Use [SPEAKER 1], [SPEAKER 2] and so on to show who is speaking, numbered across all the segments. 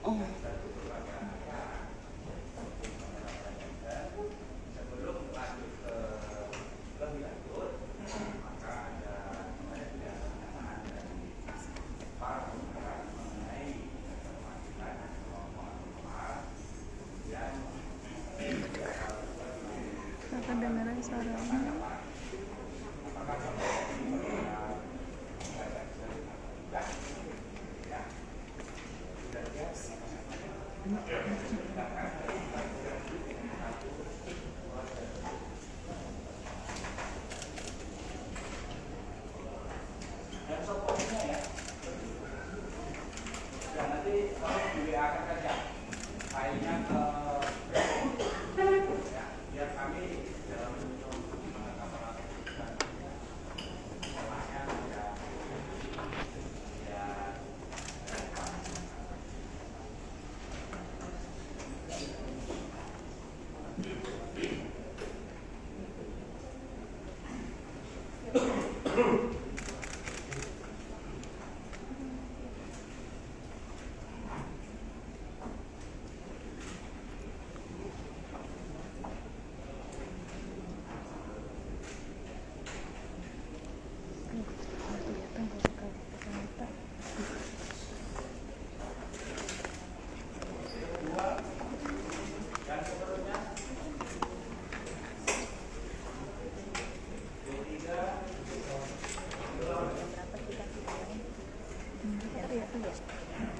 [SPEAKER 1] Oh. Kedengeran suaranya.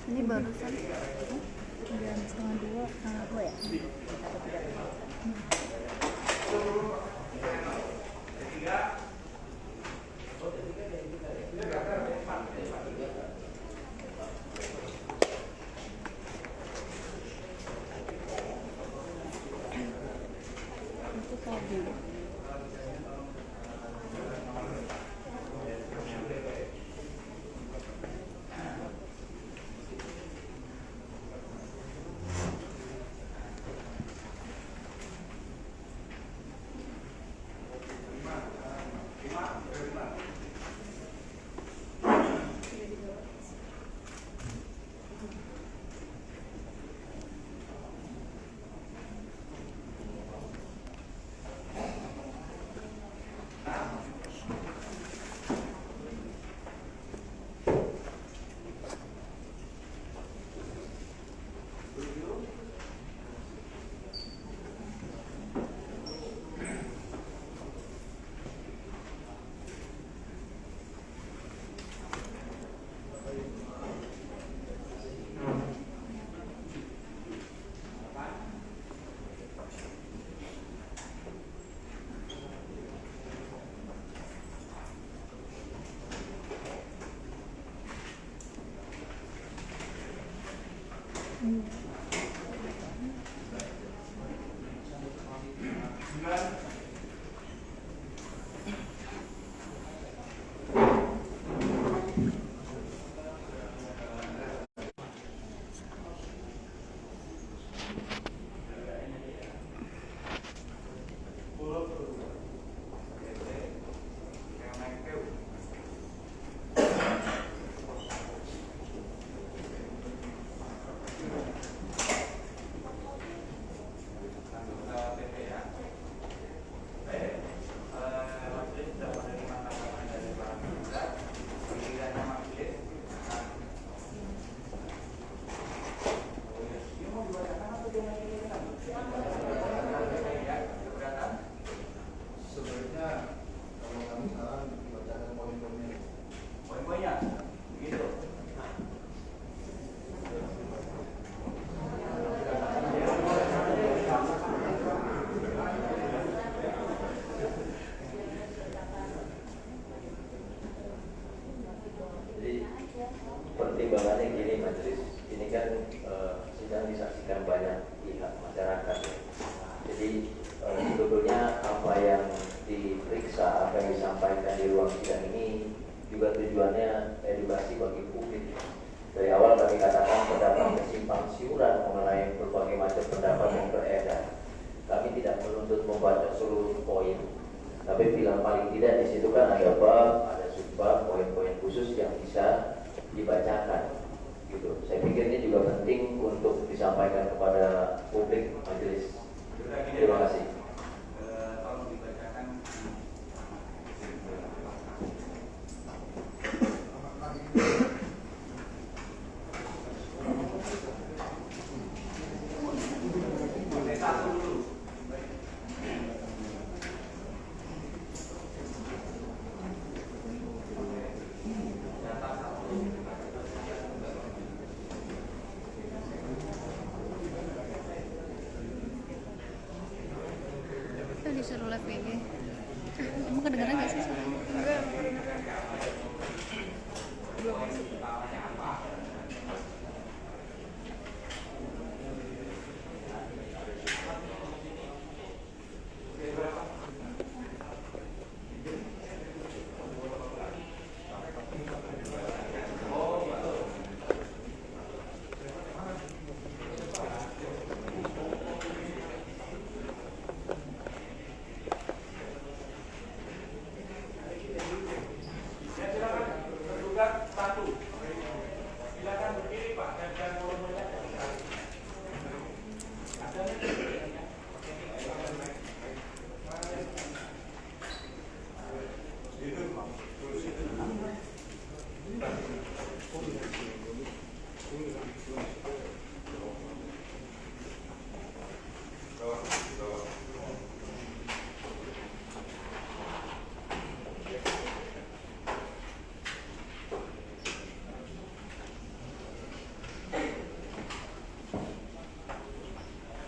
[SPEAKER 1] Ini barusan jam 1:30 2 ya? Itu tadi.
[SPEAKER 2] Pertimbangannya gini majelis, ini kan sedang disaksikan banyak pihak masyarakat. Jadi sebetulnya apa yang diperiksa, apa yang disampaikan di ruang sidang ini juga tujuannya edukasi bagi publik. Dari awal kami katakan terdapat kesimpang siuran mengenai berbagai macam pendapat yang beredar. Kami tidak menuntut membaca seluruh poin, tapi bila paling tidak di situ kan ada bab, ada subbab, poin-poin khusus yang bisa dibacakan gitu. Saya pikir ini juga penting disampaikan kepada publik majelis. Terima kasih.
[SPEAKER 1] Kita disuruh live IG. Kamu kedengeran nggak sih suaranya?
[SPEAKER 3] Enggak, kedengeran. Belum masuk.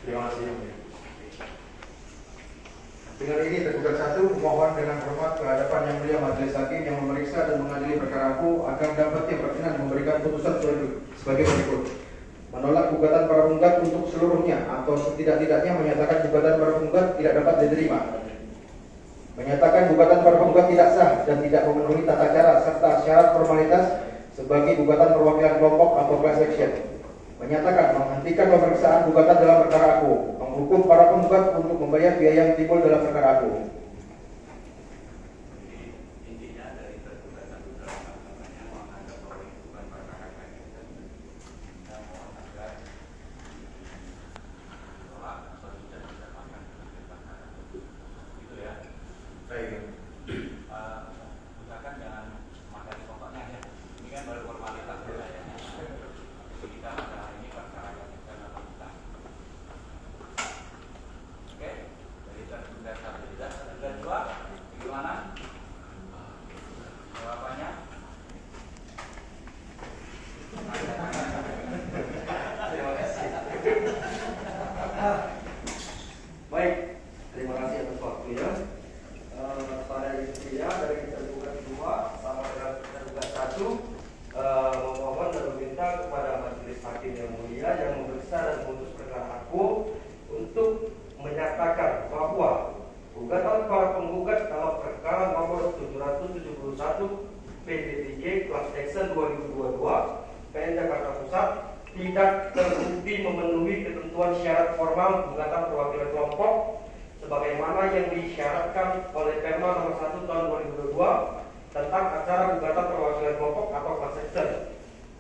[SPEAKER 4] Terima kasih. Dengan ini tergugat satu memohon dengan hormat ke hadapan Yang Mulia Majelis Hakim yang memeriksa dan mengadili perkara aku agar dapat yang berkenan memberikan putusan sebagai berikut. Menolak gugatan para penggugat untuk seluruhnya atau setidak-tidaknya menyatakan gugatan para penggugat tidak dapat diterima. Menyatakan gugatan para penggugat tidak sah dan tidak memenuhi tata cara serta syarat formalitas sebagai gugatan perwakilan kelompok atau class action. Menyatakan menghentikan pemeriksaan gugatan dalam perkara aku, menghukum para penggugat untuk membayar biaya yang timbul dalam perkara aku.
[SPEAKER 5] Intinya dari tergugat satu dalam namanya menganggap bahwa itu bukan perkara klien dan mohon agar tolak atau tidak didapatkan sebagai perkara itu ya.
[SPEAKER 4] Baik.
[SPEAKER 5] Usahakan jangan materi pokoknya ya. Ini kan baru formalitas ya. Kita pada ini perkara yang kita lakukan. Oke, dari tergugat satu tidak, tergugat dua, bagaimana? Jawabannya?
[SPEAKER 4] Terima kasih. Baik, terima kasih atas waktunya. Pada intinya dari tergugat dua sama dengan tergugat satu memohon dan meminta kepada Majelis Hakim yang mulia yang memeriksa dan memutus perkara aku untuk menyatakan bahwa gugatan para penggugat dalam perkara nomor 771 PB3 Class Action 2022 PN Jakarta Pusat tidak terbukti memenuhi ketentuan syarat formal gugatan perwakilan kelompok sebagaimana yang disyaratkan oleh Perma nomor 1 tahun 2022 tentang acara gugatan perwakilan kelompok atau class action.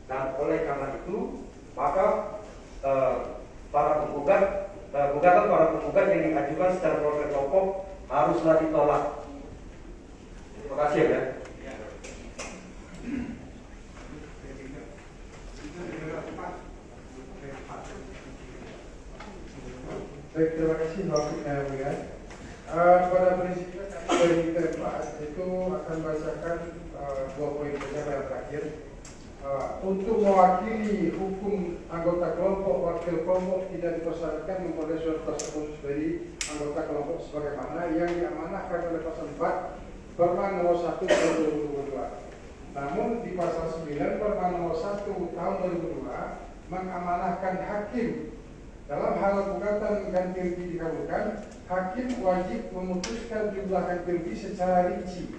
[SPEAKER 4] Dan oleh karena itu maka gugatan para penggugat yang diajukan secara perwakilan kelompok haruslah ditolak. Terima kasih ya.
[SPEAKER 6] Baik, terima kasih Bapak yang mulia. Pada prinsipnya dari tempat itu akan bacakan dua poin saja yang terakhir. Untuk mewakili hukum anggota kelompok, wakil kelompok tidak dipersyaratkan memperoleh surat tersebut dari anggota kelompok sebagaimana yang diamanahkan oleh pasal 4 Perma nomor 1 tahun 2022. Namun di pasal 9 Perma nomor 1 tahun 2002 mengamanahkan hakim dalam hal gugatan ganti rugi dikabulkan, hakim wajib memutuskan jumlah ganti rugi secara rinci,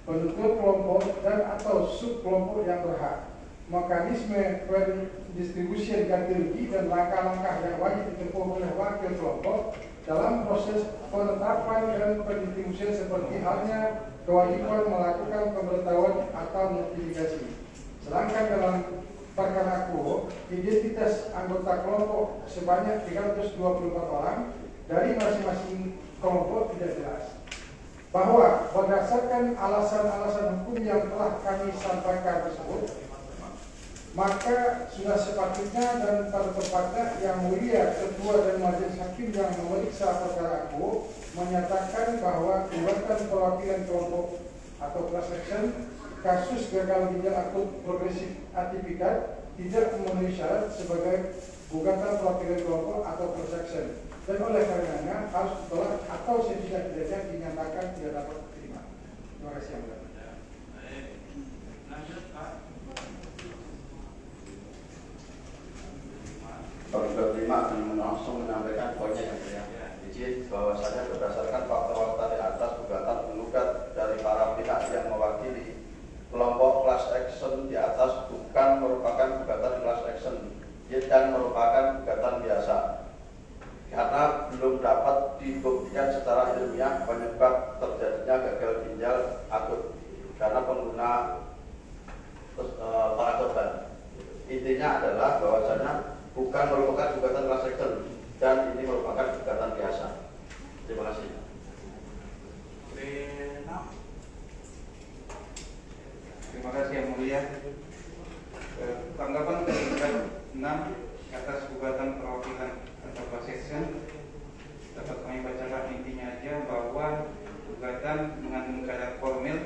[SPEAKER 6] penutur kelompok dan atau sub kelompok yang berhak, mekanisme pendistribusian ganti rugi dan langkah-langkah yang wajib ditempuh oleh wakil kelompok dalam proses penetapan dan pendistribusian seperti halnya kewajiban melakukan pemberitahuan atau notifikasi. Sedangkan dalam perkara Akuo, identitas anggota kelompok sebanyak 324 orang dari masing-masing kelompok tidak jelas. Bahwa berdasarkan alasan-alasan hukum yang telah kami sampaikan tersebut, maka sudah sepatutnya dan pada tempatnya Yang Mulia Ketua dan Majelis Hakim yang memeriksa perkara Akuo menyatakan bahwa gugatan perwakilan kelompok atau class action kasus gagal ginjal akut progresif atipikat tidak memenuhi syarat sebagai gugatan perwakilan kelompok atau class action, dan oleh karenanya harus ditolak atau setidak-tidaknya dinyatakan tidak dapat diterima. Terima kasih yang mulia.
[SPEAKER 2] Tergugat 5 akan langsung menyampaikan poinnya yang mulia. Izin bahwasanya berdasarkan fakta-fakta di atas, gugatan penggugat dari para pihak yang mewakili kelompok class action di atas bukan merupakan gugatan class action dan merupakan gugatan biasa karena belum dapat dibuktikan secara ilmiah penyebab terjadinya gagal ginjal akut karena pengguna para korban. Intinya adalah bahwasanya bukan merupakan gugatan class action dan ini merupakan gugatan biasa. Terima kasih.
[SPEAKER 5] Terima kasih yang mulia. Tanggapan dari tingkat 6 atas gugatan perwakilan atau class action dapat kami bacakan intinya aja bahwa gugatan mengandung syarat formil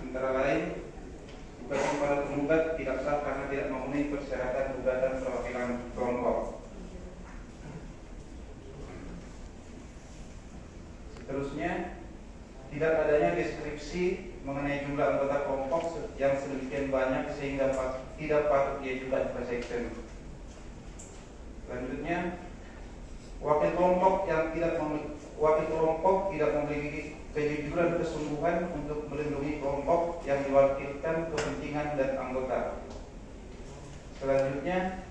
[SPEAKER 5] antara lain gugatan para penggugat tidak sah karena tidak memenuhi persyaratan gugatan perwakilan kelompok. Seterusnya, tidak adanya deskripsi mengenai jumlah anggota kelompok yang sedemikian banyak sehingga tidak patut diajukan class action. Selanjutnya, wakil kelompok tidak memiliki kejujuran kesungguhan untuk melindungi kelompok yang diwakilkan kepentingan dan anggota. Selanjutnya,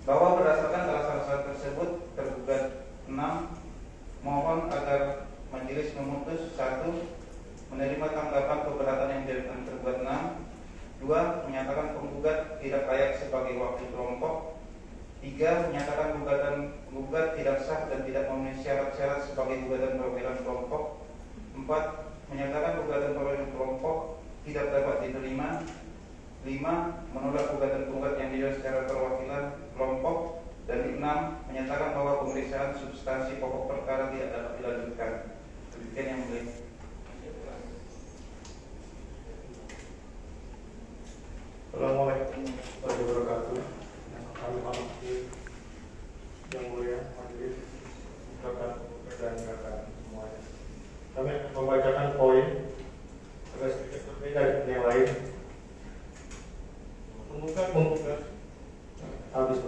[SPEAKER 5] bahwa berdasarkan alasan tersebut tergugat 6 mohon agar majelis memutus 1. Menerima tanggapan keberatan yang diajukan tergugat 6. 2. Menyatakan penggugat tidak layak sebagai wakil kelompok. 3. Menyatakan gugat tidak sah dan tidak memenuhi syarat-syarat sebagai gugatan perwakilan kelompok. 4. Menyatakan gugatan perwakilan kelompok tidak dapat diterima. 5. Menolak gugatan penggugat yang diajukan secara perwakilan kelompok. Dan 6. Menyatakan bahwa pemeriksaan substansi pokok perkara tidak dapat dilanjutkan. Demikian yang mulia.
[SPEAKER 6] Assalamualaikum warahmatullahi wabarakatuh. Kami hormati yang mulia majelis, rekan-rekan semuanya. Kami akan membacakan poin agak sedikit berbeda dari yang lain. Penggugat habis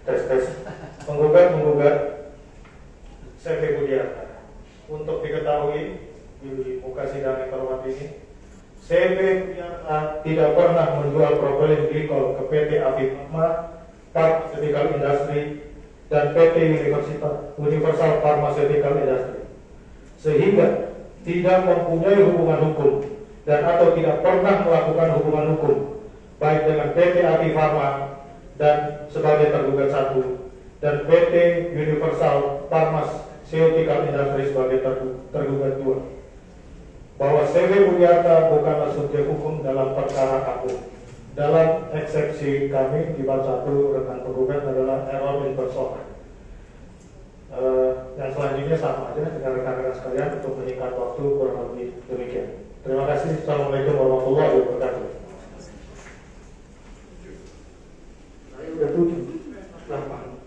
[SPEAKER 6] tes penggugat CV Budiarta. Untuk diketahui di muka sidang yang terhormat ini, CV Budiarta tidak pernah menjual propylene glycol ke PT Avipharma, Pharmaceutical Industry, dan PT Universal Pharmaceutical Industry, sehingga tidak mempunyai hubungan hukum dan atau tidak pernah melakukan hubungan hukum baik dengan PT Avipharma dan sebagai tergugat 1 dan PT Universal Pharmaceutical Industry sebagai tergugat 2, bahwa CV Budiarta bukanlah subjek hukum dalam perkara Akuo. Dalam eksepsi kami di bab 1 rekan penggugat adalah error in persona. Yang selanjutnya sama aja dengan rekan-rekan sekalian untuk menyingkat waktu kurang lebih demikian. Terima kasih. Assalamualaikum warahmatullahi wabarakatuh. Udah 7, 8.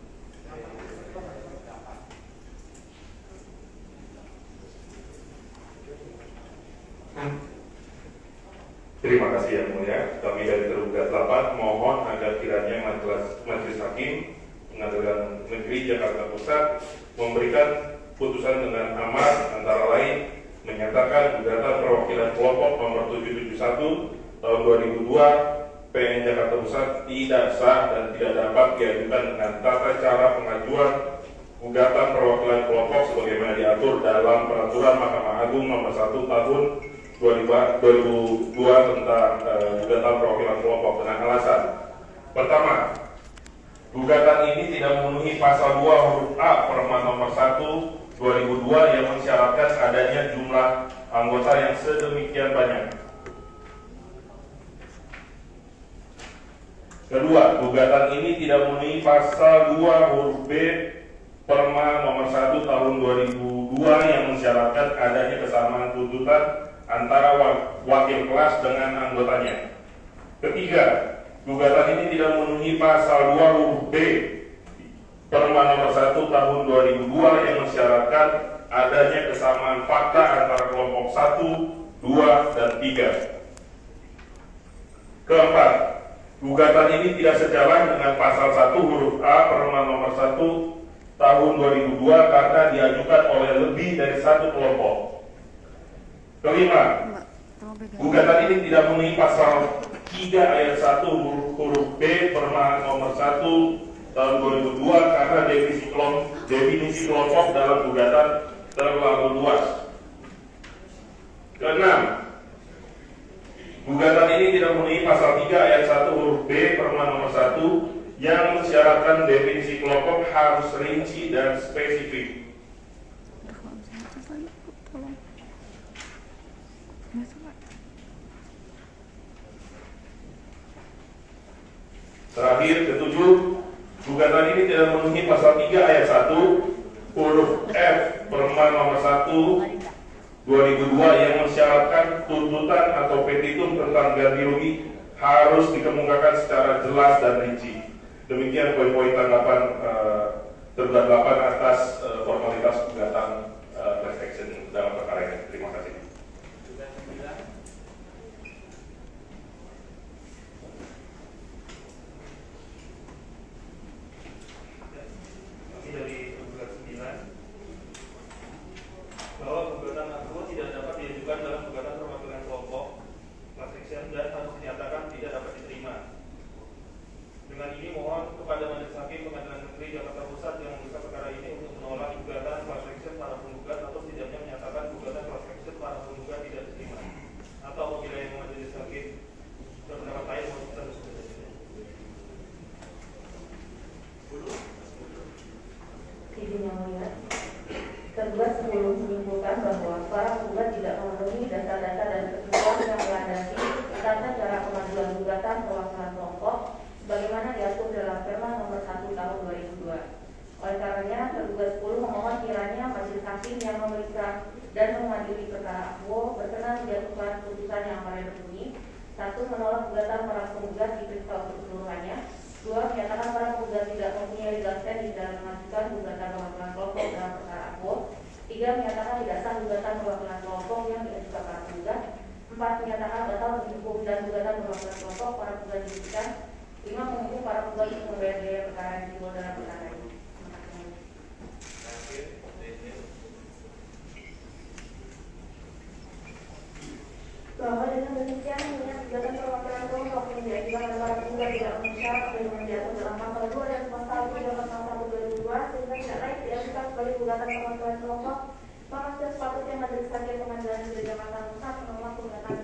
[SPEAKER 3] Terima kasih yang mulia. Kami dari tergugat 8 mohon agar kiranya Majelis Hakim Pengadilan Negeri Jakarta Pusat memberikan putusan dengan amar antara lain menyatakan gugatan perwakilan kelompok nomor 771 tahun 2002 PN Jakarta Pusat tidak sah dan tidak dapat diajukan dengan tata cara pengajuan gugatan perwakilan kelompok sebagaimana diatur dalam Peraturan Mahkamah Agung nomor 1 tahun 2002 tentang gugatan perwakilan kelompok dengan alasan pertama, gugatan ini tidak memenuhi pasal 2 huruf A Perma nomor 1 2002 yang mensyaratkan adanya jumlah anggota yang sedemikian banyak. Kedua, gugatan ini tidak memenuhi pasal 2 huruf B Perma nomor 1 tahun 2002 yang mensyaratkan adanya kesamaan tuntutan antara wakil kelas dengan anggotanya. Ketiga, gugatan ini tidak memenuhi pasal 2 huruf B Perma nomor 1 tahun 2002 yang mensyaratkan adanya kesamaan fakta antara kelompok 1, 2, dan 3. Keempat, gugatan ini tidak sejalan dengan pasal 1 huruf A Perma nomor 1 tahun 2002 karena diajukan oleh lebih dari satu kelompok. Kelima, gugatan ini tidak memenuhi pasal 3 ayat 1 huruf B Perma nomor 1 tahun 2002 karena definisi kelompok dalam gugatan terlalu luas. Keenam, gugatan ini tidak memenuhi pasal 3 ayat 1 huruf B Perma nomor 1 yang mensyaratkan definisi kelompok harus rinci dan spesifik. Terakhir, ketujuh, gugatan ini tidak memenuhi pasal 3 ayat 1 huruf F Perma nomor 1 2002 yang mensyaratkan tuntutan atau petitum tentang ganti rugi harus dikemukakan secara jelas dan rinci. Demikian poin-poin tanggapan tergugat 8 atas formalitas gugatan class action dalam perkara ini. Terima kasih.
[SPEAKER 7] Dari tergugat 9 bahwa gugatan aku tidak dapat diajukan dalam gugatan perwakilan kelompok class action dan harus dinyatakan tidak dapat diterima. Dengan ini mohon kepada Majelis Hakim Pengadilan Negeri Jakarta Pusat yang memeriksa perkara ini untuk menolak gugatan class action para penggugat atau setidaknya menyatakan gugatan class action para penggugat tidak diterima. Atau apabila yang Majelis Hakim berpendapat lain mohon kita tersebut.
[SPEAKER 8] Izin yang mulia, tergugat 10 menyimpulkan bahwa para penggugat tidak memenuhi dasar-dasar dan ketentuan yang melandasi tata cara pengajuan gugatan perwakilan kelompok sebagaimana diatur dalam Perma nomor 1 tahun 2002. Oleh karenanya, tergugat 10 memohon kiranya Majelis Hakim yang memeriksa dan mengadili perkara akwo berkenan menjatuhkan putusan yang berbunyi: 1. Menolak gugatan para penggugat diperiksa untuk keseluruhannya. 2. Menyatakan para penggugat tidak mempunyai legal standing dalam mengajukan gugatan perwakilan kelompok dalam perkara akwo. 3. Menyatakan tidak sah gugatan perwakilan kelompok yang diajukan para penggugat. 4. Menyatakan batal hukum dan gugatan perwakilan kelompok para penggugat diajukan. 5. Menghukum para penggugat untuk membayar biaya perkara yang timbul dalam perkara ini. Bahwa dengan demikian mengingat gugatan perwakilan kelompok yang diajukan oleh para penggugat tidak memenuhi dengan diatur dalam pasal 2 dan pasal 3 pasal 1 2002 sehingga tidak layak diajukan sebagai gugatan perwakilan kelompok, maka sudah sepatutnya Majelis Hakim Pengadilan Negeri Jakarta Pusat menolak gugatan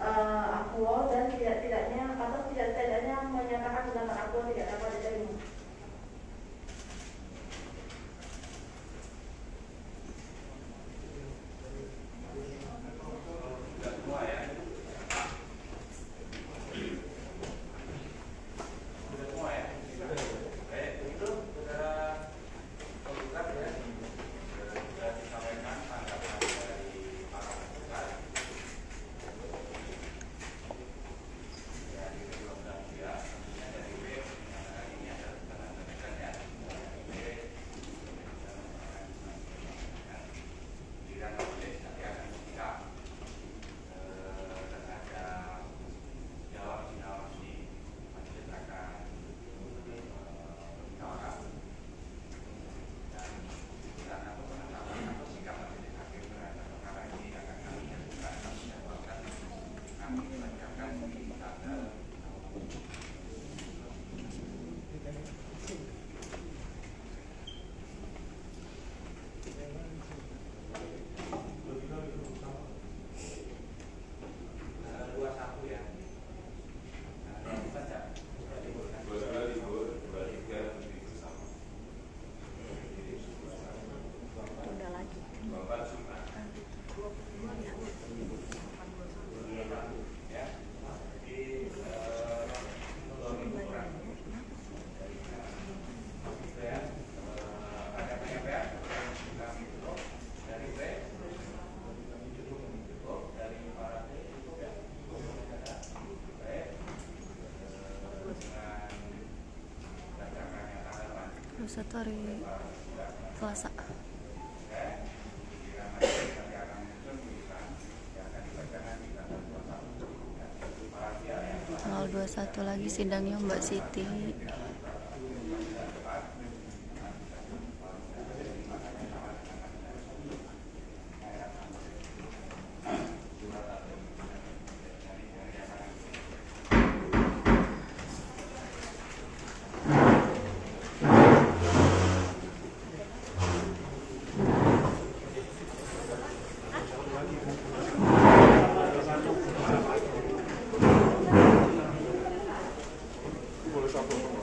[SPEAKER 8] akwo dan tidak-tidaknya menyatakan gugatan akwo tidak dapat diterima.
[SPEAKER 1] 21 hari Selasa. Tanggal 21 lagi sidangnya Mbak Siti.
[SPEAKER 3] Boleh satu.